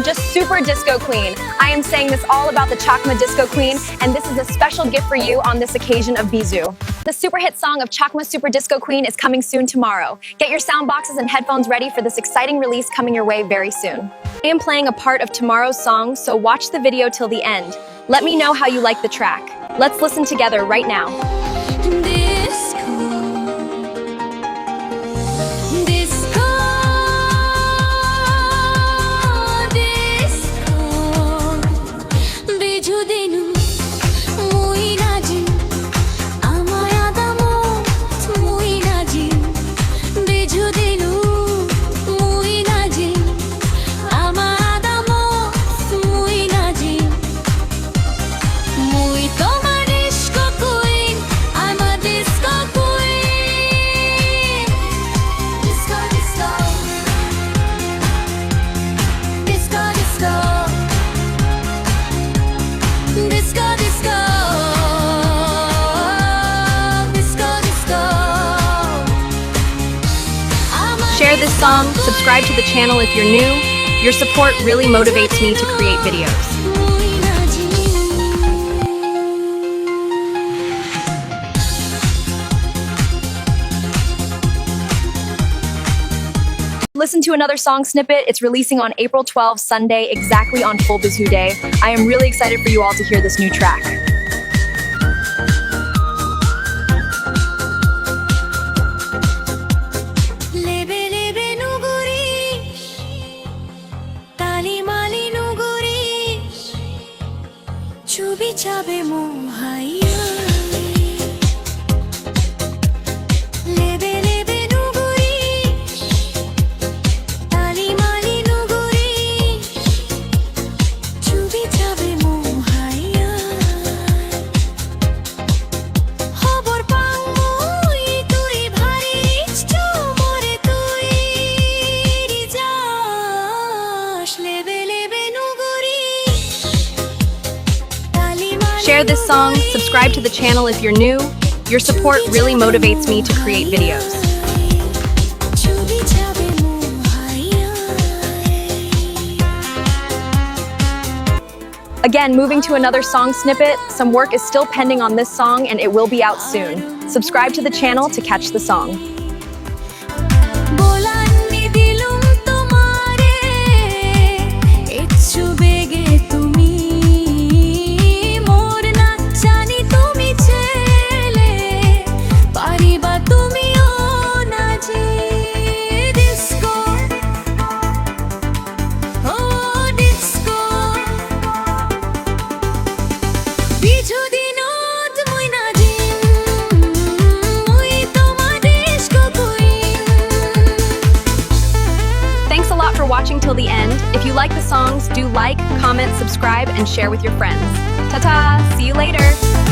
just super disco queen. I am saying this all about the Chakma disco queen, and this is a special gift for you on this occasion of Bizu. The super hit song of Chakma Super Disco Queen is coming soon tomorrow. Get your sound boxes and headphones ready for this exciting release coming your way very soon. I am playing a part of tomorrow's song, so watch the video till the end. Let me know how you like the track. Let's listen together right now. Share this song, subscribe to the channel if you're new. Your support really motivates me to create videos. Listen to another song snippet. It's releasing on April 12th, Sunday, exactly on Full Bizu Day. I am really excited for you all to hear this new track. Chabe mo hai Share this song, subscribe to the channel if you're new. Your support really motivates me to create videos. Again, moving to another song snippet. Some work is still pending on this song and it will be out soon. Subscribe to the channel to catch the song. For watching till the end. If you like the songs, do like, comment, subscribe, and share with your friends. Ta-ta! See you later!